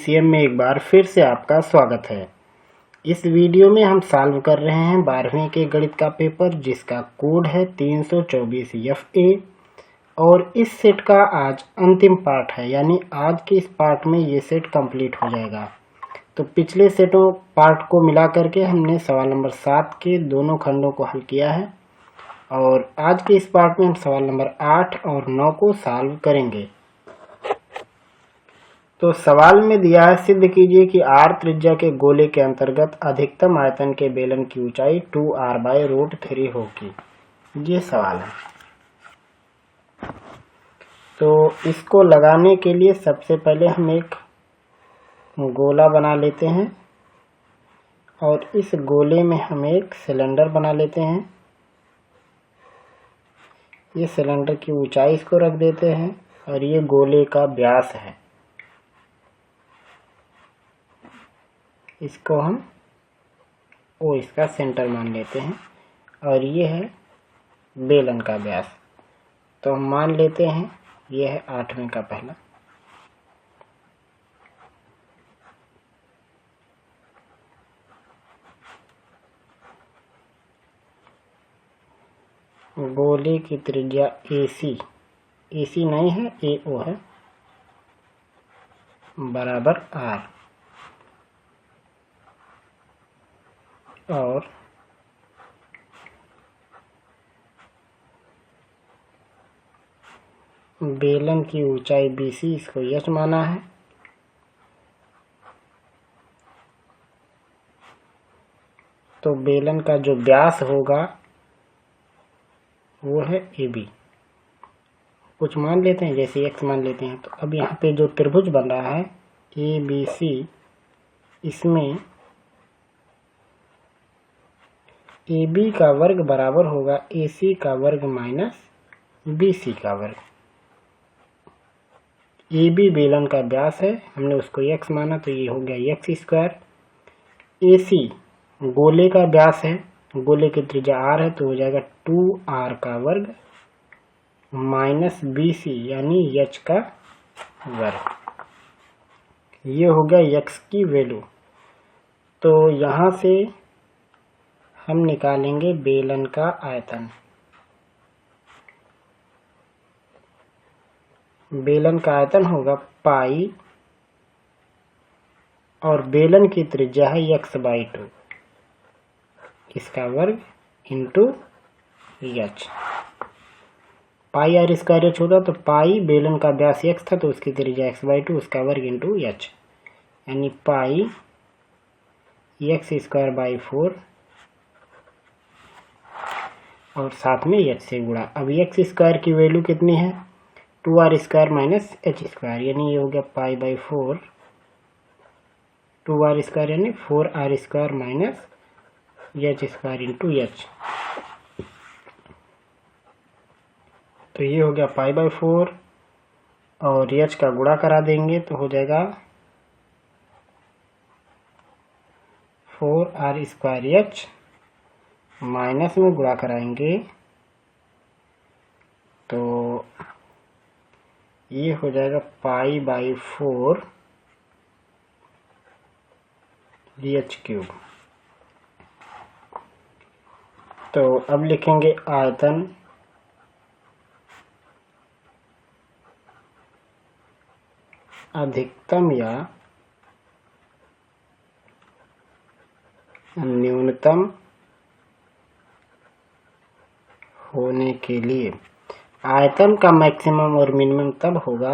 PCM में एक बार फिर से आपका स्वागत है। इस वीडियो में हम सॉल्व कर रहे हैं 12वीं के गणित का पेपर जिसका कोड है 324 FA और इस सेट का आज अंतिम पार्ट है, यानी आज के इस पार्ट में ये सेट कंप्लीट हो जाएगा। तो पिछले सेटों पार्ट को मिला करके हमने सवाल नंबर 7 के दोनों खंडों को हल किया है और आज के इस पार्ट में हम सवाल नंबर 8 और 9 को सॉल्व करेंगे। तो सवाल में दिया है, सिद्ध कीजिए कि r त्रिज्या के गोले के अंतर्गत अधिकतम आयतन के बेलन की ऊंचाई 2r/√3 होगी। ये सवाल है। तो इसको लगाने के लिए सबसे पहले हम एक गोला बना लेते हैं और इस गोले में हम एक सिलेंडर बना लेते हैं। ये सिलेंडर की ऊंचाई इसको रख देते हैं और ये गोले का व्यास है। इसको हम O इसका सेंटर मान लेते हैं और ये है बेलन का व्यास। तो हम मान लेते हैं ये है 8वें का पहला। गोले की त्रिज्या AC नहीं है, AO है, बराबर R और बेलन की ऊंचाई BC, इसको यच माना है। तो बेलन का जो व्यास होगा वो है AB। कुछ मान लेते हैं, जैसे x मान लेते हैं। तो अब यहाँ पे जो त्रिभुज बन रहा है ABC, इसमें AB का वर्ग बराबर होगा AC का वर्ग माइनस BC का वर्ग। AB बेलन का व्यास है, हमने उसको x माना तो ये हो गया x²। AC गोले का व्यास है, गोले की त्रिज्या r है तो हो जाएगा 2r का वर्ग माइनस BC यानी h का वर्ग। ये हो गया x की वैल्यू। तो यहाँ से हम निकालेंगे बेलन का आयतन। बेलन का आयतन होगा पाई और बेलन की त्रिज्या है x/2, इसका वर्ग इंटू h। पाई r² h होता तो पाई बेलन का व्यास x था तो उसकी त्रिज्या x/2, उसका वर्ग इंटू h, यानी पाई x²/4 और साथ में h से गुणा। अब x² की वैल्यू कितनी है 2r² माइनस h², यानी ये हो गया पाई/4 2r² यानी 4r² minus h² into h। तो ये हो गया पाई/4 और h का गुणा करा देंगे तो हो जाएगा 4r²h माइनस में गुणा कराएंगे तो ये हो जाएगा पाई/4 h³। तो अब लिखेंगे आयतन अधिकतम या न्यूनतम होने के लिए। आयतन का मैक्सिमम और मिनिमम तब होगा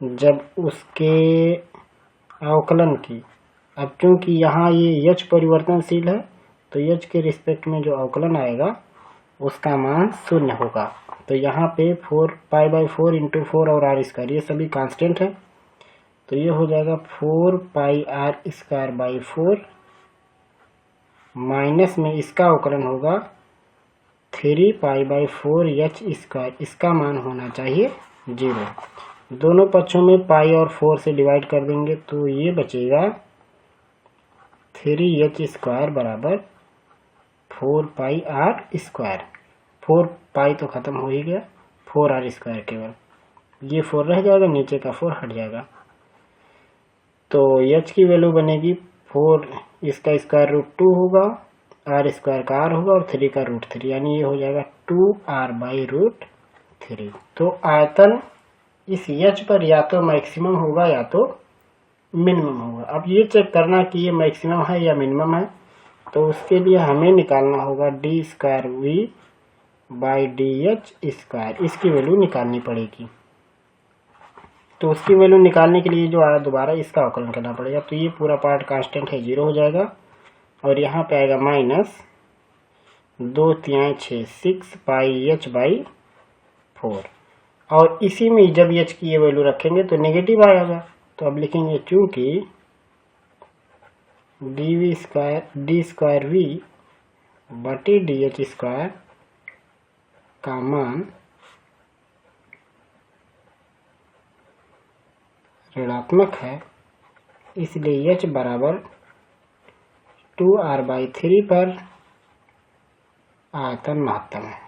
जब उसके अवकलन की, अब क्योंकि यहाँ ये h परिवर्तनशील है तो h के रिस्पेक्ट में जो अवकलन आएगा उसका मान 0 होगा। तो यहाँ पे 4 पाई/4 इंटू 4 और r² ये सभी कांस्टेंट है तो ये हो जाएगा 4 पाई r²/4 माइनस में इसका अवकलन होगा 3 पाई/4 h², इसका मान होना चाहिए 0। दोनों पक्षों में पाई और 4 से डिवाइड कर देंगे तो ये बचेगा 3h² बराबर 4 पाई r²। 4 पाई तो खत्म हो ही गया, 4r² केवल, ये 4 रह जाएगा, नीचे का 4 हट जाएगा तो h की वैल्यू बनेगी 4, इसका स्क्वायर रूट 2 होगा, r स्क्वायर का r होगा और 3 का रूट 3, यानी ये हो जाएगा 2r/√3। तो आयतन इस h पर या तो मैक्सिमम होगा या तो मिनिमम होगा। अब ये चेक करना कि ये मैक्सिमम है या मिनिमम है, तो उसके लिए हमें निकालना होगा d²v/dh², इसकी वैल्यू निकालनी पड़ेगी। तो उसकी वैल्यू निकालने के लिए जो आया दोबारा इसका अवकलन करना पड़ेगा। तो ये पूरा पार्ट कांस्टेंट है, 0 हो जाएगा और यहाँ पे आएगा -2/3 πh/4, और इसी में जब h की ये वैल्यू रखेंगे तो नेगेटिव आएगा। तो अब लिखेंगे चूंकि d²v/dh² का मान ऋणात्मक है, इसलिए h बराबर 2r/3 पर आयतन महत्तम है,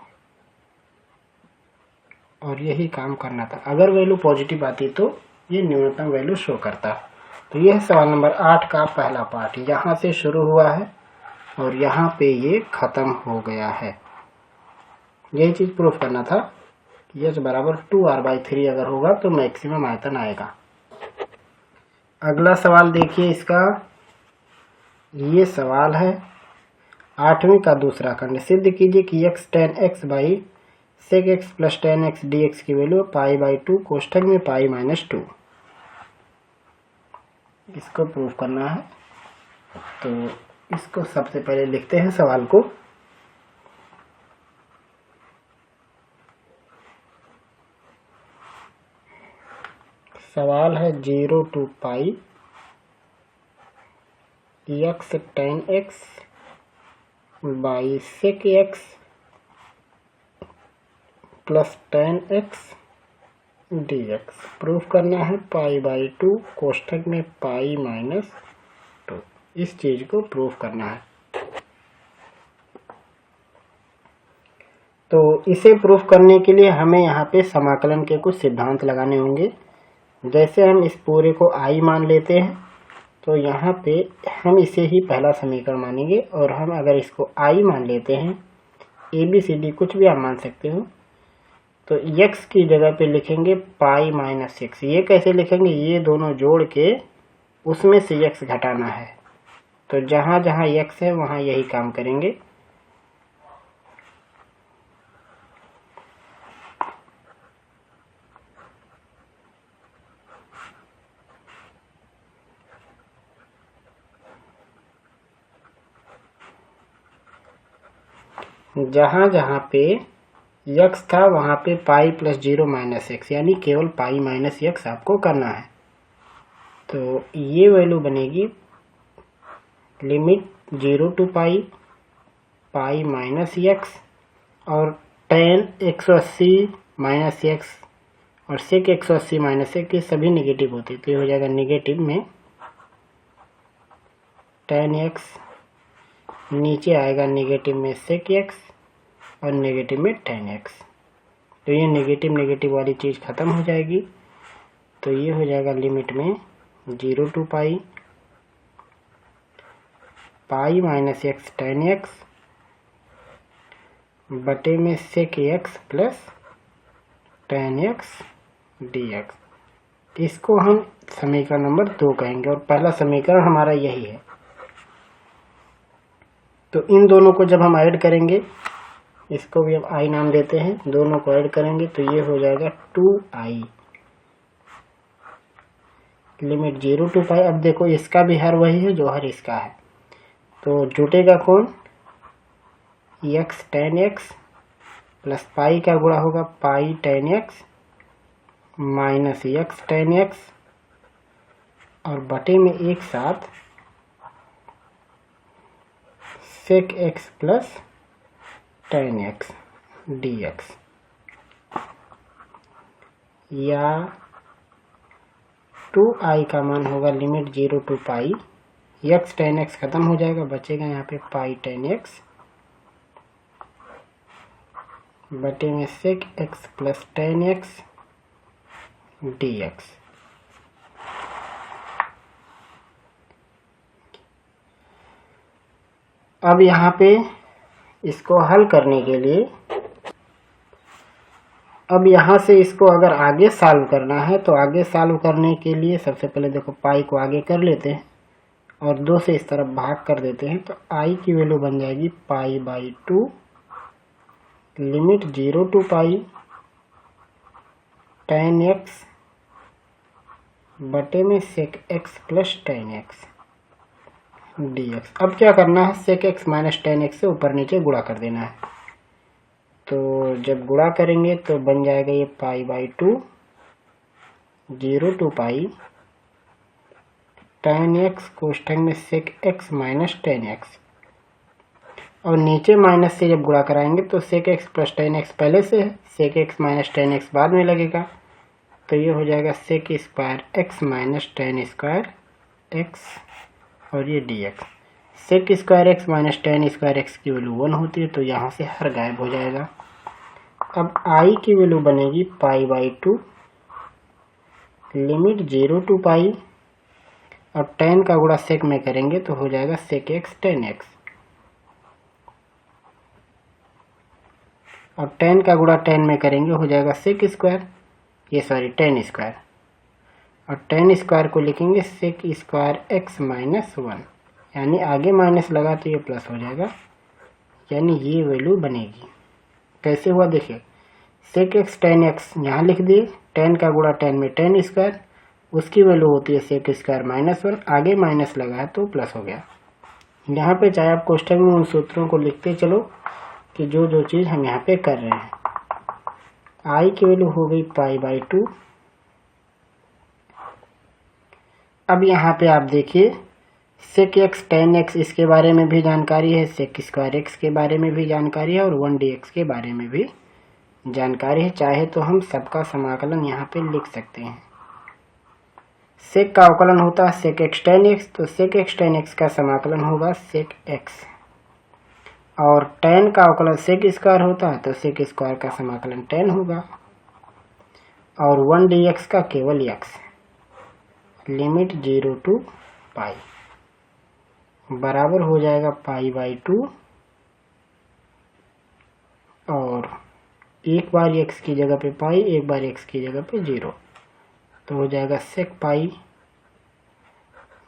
और यही काम करना था। अगर वैल्यू पॉजिटिव आती तो ये न्यूनतम वैल्यू शो करता। तो यह सवाल नंबर 8 का पहला पार्ट यहाँ से शुरू हुआ है और यहाँ पे ये खत्म हो गया है। यही चीज प्रूफ करना था कि h बराबर 2r/3 अगर होगा तो मैक्सिमम आयतन आएगा। अगला सवाल देखिए इसका, ये सवाल है 8वीं का दूसरा खंड। सिद्ध कीजिए कि x tan x/sec x + tan x dx की वैल्यू π/2 कोष्ठक में π-2। इसको प्रूफ करना है, तो इसको सबसे पहले लिखते हैं सवाल को। सवाल है 0 to π x tan x/sec x + tan x dx। Proof करना है π/2 कोष्ठक में π-2। इस चीज को प्रूफ करना है। तो इसे प्रूफ करने के लिए हमें यहाँ पे समाकलन के कुछ सिद्धांत लगाने होंगे। जैसे हम इस पूरे को i मान लेते हैं, तो यहाँ पे हम इसे ही पहला समीकरण मानेंगे, और हम अगर इसको i मान लेते हैं, ABCD कुछ भी आप मान सकते हो, तो x की जगह पे लिखेंगे π-6। ये कैसे लिखेंगे, ये दोनों जोड़ के उसमें से x घटाना है। तो जहाँ जहाँ x है वहाँ यही काम करेंगे। जहाँ जहाँ पे x था वहाँ पे π+0 - x, यानी केवल π-x आपको करना है। तो ये वैल्यू बनेगी लिमिट 0 to π-x, और tan 180 - x और sec 180 - x, ये सभी नेगेटिव होते, तो ये हो जाएगा नेगेटिव में tan x, नीचे आएगा नेगेटिव में sec x और नेगेटिव में tan x। तो ये नेगेटिव नेगेटिव वाली चीज खत्म हो जाएगी। तो ये हो जाएगा लिमिट में 0 to π-x tan x बटे में sec x plus tan x dx। इसको हम समीकरण नंबर 2 कहेंगे, और पहला समीकरण हमारा यही है। तो इन दोनों को जब हम ऐड करेंगे, इसको भी हम i नाम देते हैं, दोनों को ऐड करेंगे तो ये हो जाएगा 2i लिमिट 0 to π। अब देखो इसका भी हर वही है जो हर इसका है, तो जुटेगा कौन, x tan x plus pi का गुणा होगा पाई tan x minus x tan x, और बटे में एक साथ sec x plus tan x dx, या 2i का मान होगा limit 0 to pi, x tan x खत्म हो जाएगा, बचेगा यहाँ पे पाई tan x बटे में sec x plus tan x dx। अब यहाँ पे इसको हल करने के लिए, अब यहाँ से इसको अगर आगे सॉल्व करना है तो आगे सॉल्व करने के लिए सबसे पहले देखो पाई को आगे कर लेते हैं और 2 से इस तरफ भाग कर देते हैं। तो आई की वैल्यू बन जाएगी pi by 2 limit 0 to pi tan x बटे में sec x plus tan x dx। अब क्या करना है, sec x minus tan x से ऊपर नीचे गुणा कर देना है। तो जब गुणा करेंगे तो बन जाएगा ये pi by 2 0 to pi tan x कोष्ठक में sec x minus tan x, और नीचे माइनस से जब गुणा कराएंगे तो sec x plus tan x पहले से है, sec x minus tan x बाद में लगेगा। तो ये हो जाएगा sec square x minus tan square x और ये dx। sec square x minus tan square x की वैल्यू 1 होती है, तो यहाँ से हर गायब हो जाएगा। अब i की वैल्यू बनेगी पाई बाई 2 लिमिट 0 टू पाई, अब tan का गुणा sec में करेंगे तो हो जाएगा sec x tan x। अब tan का गुणा tan में करेंगे हो जाएगा sec स्क्वायर, ये सॉरी tan स्क्वायर, और tan स्क्वायर को लिखेंगे sec स्क्वायर x माइनस 1, यानी आगे माइनस लगा तो ये प्लस हो जाएगा, यानी ये वैल्यू बनेगी। कैसे हुआ देखिए, sec x tan x यहाँ लिख दिए, tan का गुणा tan में tan स्क्वायर, उसकी वैल्यू होती है sec स्क्वायर माइनस 1, आगे माइनस लगा है तो प्लस हो गया। यहाँ पे चाहे आप कोष्ठक में उन सूत्रों को लिखते चलो कि जो जो चीज़ हम यहाँ पे कर रहे हैं। आई की वैल्यू हो गई पाई बाई 2। अब यहाँ पे आप देखिए sec x tan x इसके बारे में भी जानकारी है, sec स्क्वायर x के बारे में भी जानकारी है और 1 dx के बारे में भी जानकारी है। चाहे तो हम सबका समाकलन यहाँ पे लिख सकते हैं। sec का अवकलन होता है sec x tan x, तो sec x tan x का समाकलन होगा sec x, और tan का अवकलन sec स्क्वायर होता है तो sec स्क्वायर का समाकलन tan होगा, और 1 dx का केवल x लिमिट 0 टू पाई बराबर हो जाएगा पाई बाई 2, और एक बार x की जगह पे पाई, एक बार x की जगह पे 0, तो हो जाएगा sec पाई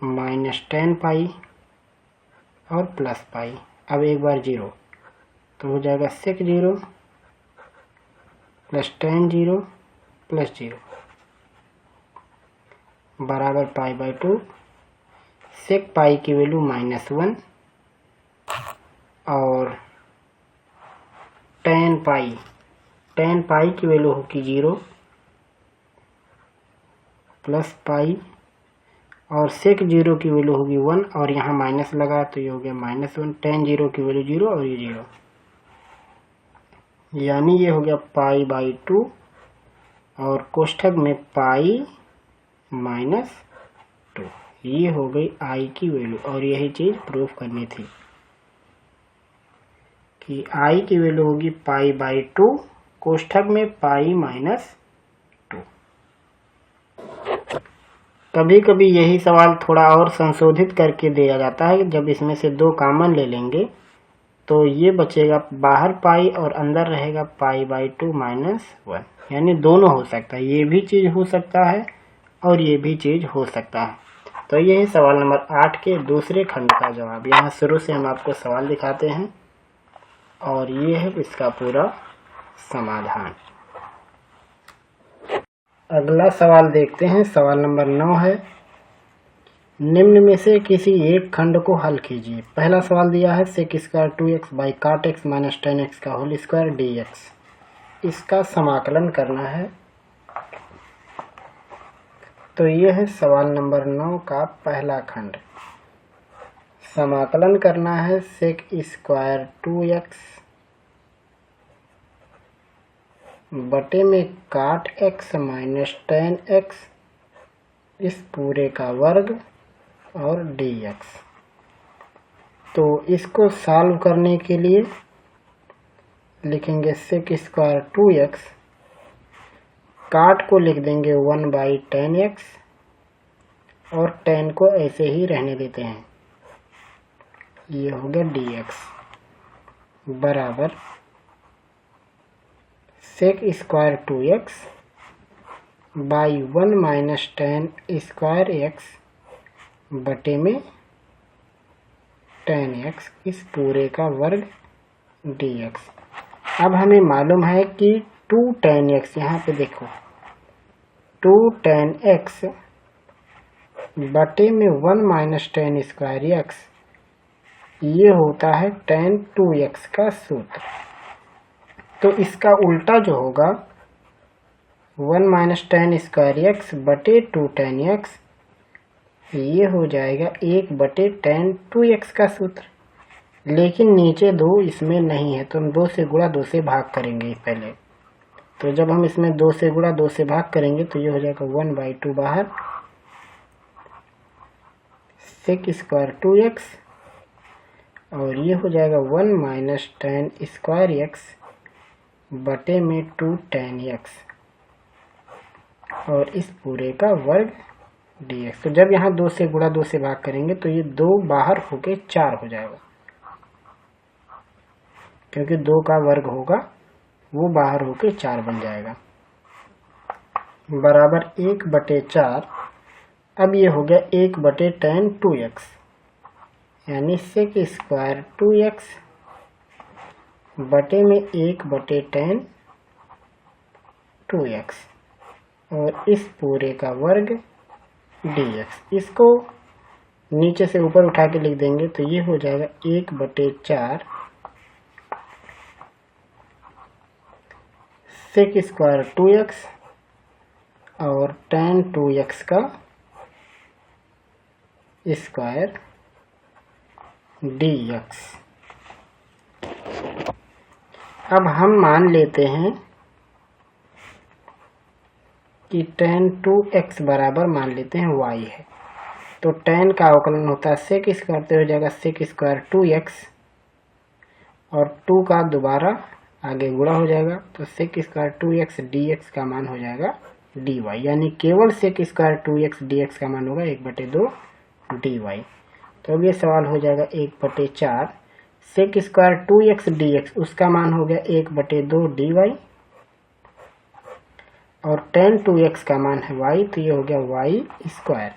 माइनस tan पाई और प्लस पाई। अब एक बार 0 तो हो जाएगा sec 0 प्लस tan 0 प्लस 0 बराबर पाई बाई 2। sec पाई की वैल्यू माइनस 1 और tan पाई की वैल्यू होगी 0 प्लस पाई, और sec 0 की वैल्यू होगी 1, और यहाँ माइनस लगा तो ये हो गया माइनस 1। tan 0 की वैल्यू 0 और ये 0, यानी ये हो गया पाई बाई 2 और कोष्ठक में पाई माइनस 2। ये हो गई आई की वैल्यू, और यही चीज़ प्रूफ करनी थी कि आई की वैल्यू होगी पाई बाई 2 कोष्ठक में पाई माइनस 2। कभी कभी यही सवाल थोड़ा और संशोधित करके दिया जाता है, जब इसमें से 2 कॉमन ले लेंगे तो ये बचेगा बाहर पाई और अंदर रहेगा पाई बाई 2 माइनस 1, यानी दोनों हो सकता है, ये भी चीज़ हो सकता है और ये भी चीज़ हो सकता है। तो यही सवाल नंबर 8 के दूसरे खंड का जवाब। यहाँ शुरू से हम आपको सवाल दिखाते हैं और ये है इसका पूरा समाधान। अगला सवाल देखते हैं, सवाल नंबर 9 है, निम्न में से किसी एक खंड को हल कीजिए। पहला सवाल दिया है sec स्क्वायर 2x बाई काट x माइनस tan x का होल स्क्वायर dx, इसका समाकलन करना है। तो यह है सवाल नंबर 9 का पहला खंड। समाकलन करना है sec स्क्वायर 2x बटे में काट x माइनस tan x इस पूरे का वर्ग और dx। तो इसको सॉल्व करने के लिए लिखेंगे sec स्क्वायर 2x, काट को लिख देंगे 1 बाई tan x और tan को ऐसे ही रहने देते हैं, ये हो गया dx बराबर sec square 2x by 1 minus tan square x बटे में टेन x इस पूरे का वर्ग dx। अब हमें मालूम है कि 2 tan x, यहाँ पे देखो 2 tan x बटे में 1 माइनस टेन स्क्वायर x, ये होता है tan 2x का सूत्र। तो इसका उल्टा जो होगा 1 माइनस टेन स्क्वायर x बटे 2 tan x, ये हो जाएगा 1 बटे tan 2x का सूत्र। लेकिन नीचे 2 इसमें नहीं है, तो हम 2 से गुणा 2 से भाग करेंगे पहले। तो जब हम इसमें 2 से गुणा 2 से भाग करेंगे तो ये हो जाएगा 1/2 बाहर, सेक स्क्वायर 2x, और ये हो जाएगा 1 माइनस टेन स्क्वायर x बटे में 2 tan x और इस पूरे का वर्ग dx। तो जब यहाँ 2 से गुणा 2 से भाग करेंगे तो ये 2 बाहर होके 4 हो जाएगा, क्योंकि 2 का वर्ग होगा वो बाहर होके 4 बन जाएगा, बराबर 1/4। अब ये हो गया 1 tan 2x, यानी सेक स्क्वायर 2x बटे में 1 tan 2x और इस पूरे का वर्ग dx। इसको नीचे से ऊपर उठा के लिख देंगे तो ये हो जाएगा 1/4 सेक स्क्वायर 2x और tan 2x का स्क्वायर dx। अब हम मान लेते हैं कि tan 2x बराबर मान लेते हैं y है, तो tan का अवकलन होता है सेक स्क्वायर, तो हो जाएगा सेक स्क्वायर 2x और 2 का दोबारा आगे गुणा हो जाएगा, तो सेक स्क्वायर 2x dx का मान हो जाएगा dy, यानी केवल सेक स्क्वायर 2x dx का मान होगा 1/2 dy। तो अब ये सवाल हो जाएगा 1/4 सेक स्क्वायर 2x dx, उसका मान हो गया 1/2 dy और tan 2x का मान है y, तो ये हो गया y स्क्वायर।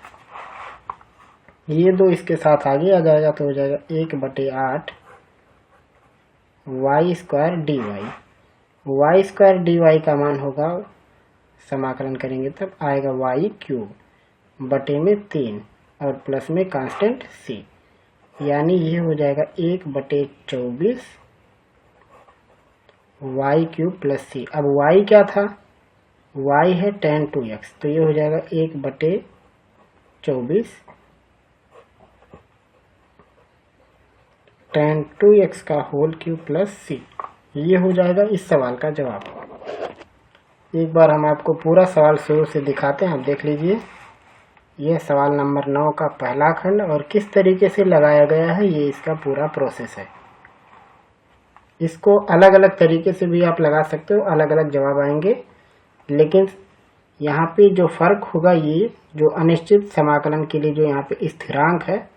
ये 2 इसके साथ आगे आ जाएगा तो हो जाएगा 1/8 y square dy। y square dy का मान होगा, समाकलन करेंगे तब आएगा y³ बटे में 3 और प्लस में कांस्टेंट c, यानी ये हो जाएगा 1/24 y³ प्लस c। अब y क्या था, y है tan 2x, तो ये हो जाएगा 1/24 tan 2x का होल क्यूब प्लस c। ये हो जाएगा इस सवाल का जवाब। एक बार हम आपको पूरा सवाल शुरू से दिखाते हैं, आप देख लीजिए। यह सवाल नंबर 9 का पहला खंड और किस तरीके से लगाया गया है, ये इसका पूरा प्रोसेस है। इसको अलग अलग तरीके से भी आप लगा सकते हो, अलग अलग जवाब आएंगे, लेकिन यहाँ पे जो फर्क होगा, ये जो अनिश्चित समाकलन के लिए जो यहाँ पे स्थिरांक है,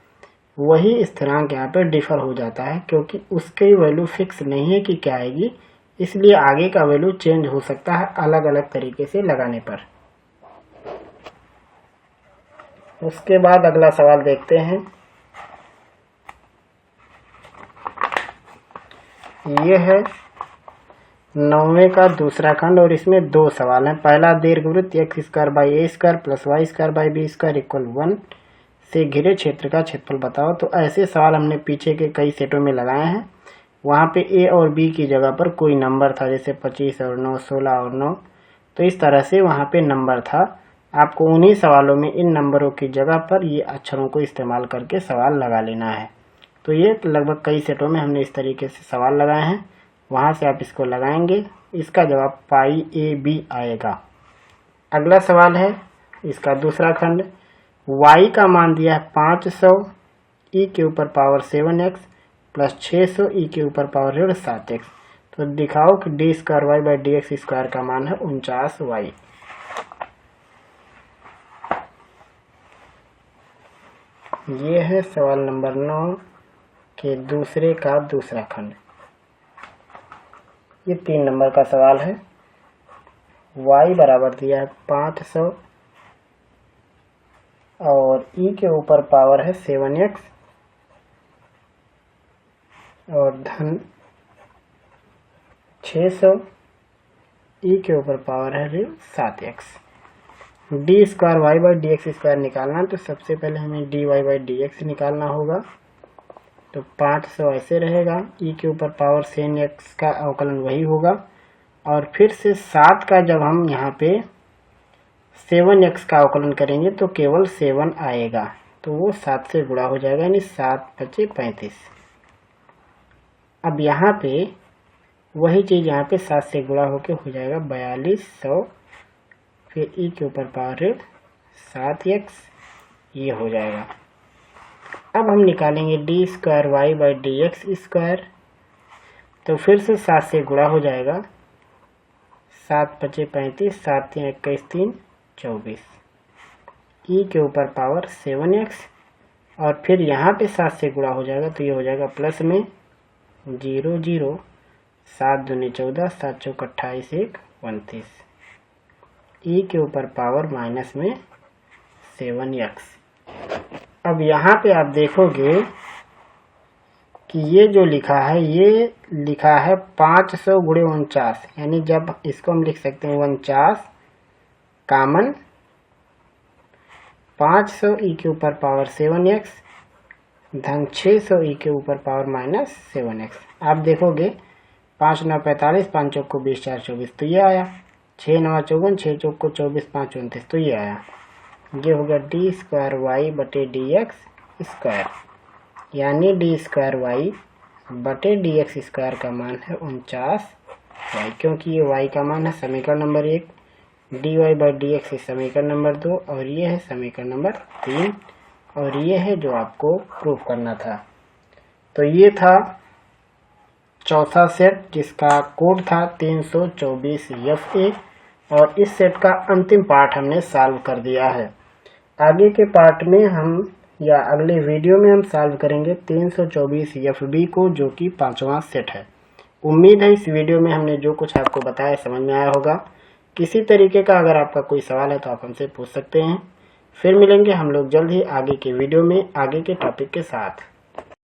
वही स्थिरांक यहाँ पे डिफर हो जाता है, क्योंकि उसकी वैल्यू फिक्स नहीं है कि क्या आएगी, इसलिए आगे का वैल्यू चेंज हो सकता है अलग अलग तरीके से लगाने पर। उसके बाद अगला सवाल देखते हैं। ये है 9वें का दूसरा खंड और इसमें 2 सवाल हैं। पहला, दीर्घवृत्त x² प्लस y² इक्वल 1 से घिरे क्षेत्र का क्षेत्रफल बताओ। तो ऐसे सवाल हमने पीछे के कई सेटों में लगाए हैं। वहाँ पे a और b की जगह पर कोई नंबर था, जैसे 25 और 9, 16 और 9, तो इस तरह से वहाँ पे नंबर था। आपको उन्हीं सवालों में इन नंबरों की जगह पर ये अक्षरों को इस्तेमाल करके सवाल लगा लेना है। तो ये लगभग कई सेटों में हमने इस तरीके से सवाल लगाए हैं, वहाँ से आप इसको लगाएंगे, इसका जवाब पाई AB आएगा। अगला सवाल है इसका दूसरा खंड। y का मान दिया है 500 e के ऊपर पावर 7x प्लस 600 e के ऊपर पावर 7x। तो दिखाओ कि d²y/dx² का मान है 49y। ये है सवाल नंबर 9 के दूसरे का दूसरा खंड। ये 3 नंबर का सवाल है। y बराबर दिया है 500 और e के ऊपर पावर है 7x और धन 600, e के ऊपर पावर है 7x। D square y by d x square निकालना है तो सबसे पहले हमें d y by d x निकालना होगा। तो 500 ऐसे रहेगा, ई के ऊपर पावर 7x का अवकलन वही होगा और फिर से 7 का जब हम यहाँ पे 7x का अवकलन करेंगे तो केवल 7 आएगा, तो वो 7 से गुणा हो जाएगा, यानी 7 × 5 = 35। अब यहाँ पे वही चीज़ यहाँ पे 7 से गुणा होके हो जाएगा 4200, फिर ई के ऊपर पावर 7x, ये हो जाएगा। अब हम निकालेंगे d square y by d x square, तो फिर से 7 से गुणा हो जाएगा, 7 × 5 = 35, 7 × 3 = 21, 3 = 24, ई के ऊपर पावर 7x और फिर यहाँ पे 7 से गुणा हो जाएगा तो ये हो जाएगा प्लस में 0 0, 7 दूनी 14, 7 चौक 28, 1 29, ई के ऊपर पावर माइनस में 7x। अब यहाँ पे आप देखोगे कि ये जो लिखा है ये लिखा है 500 × 49, यानी जब इसको हम लिख सकते हैं 49 कॉमन 500 ई के ऊपर पावर 7x धन 600 ई के ऊपर पावर माइनस 7x। आप देखोगे 5 × 9 = 45, 5 चौक को 20, 4 24, तो ये आया। 6 × 9 = 54, 6 चौक को 24, 5 29, तो ये आया। ये हो गया डी स्क्वायर वाई बटे डी एक्स स्क्वायर, यानी डी स्क्वायर वाई बटे डी एक्स स्क्वायर का मान है 49y, क्योंकि ये y का मान है समीकरण number 1, d y by d x समीकरण नंबर 2 और ये है समीकरण नंबर 3 और ये है जो आपको प्रूफ करना था। तो ये था चौथा सेट जिसका कोड था 324FA और इस सेट का अंतिम पार्ट हमने सॉल्व कर दिया है। आगे के पार्ट में हम या अगले वीडियो में हम सॉल्व करेंगे 324FB को, जो कि 5वां सेट है। उम्मीद है इस वीडियो में हमने जो कुछ आपको बताया समझ में आया होगा। किसी तरीके का अगर आपका कोई सवाल है तो आप हमसे पूछ सकते हैं। फिर मिलेंगे हम लोग जल्द ही आगे के वीडियो में आगे के टॉपिक के साथ।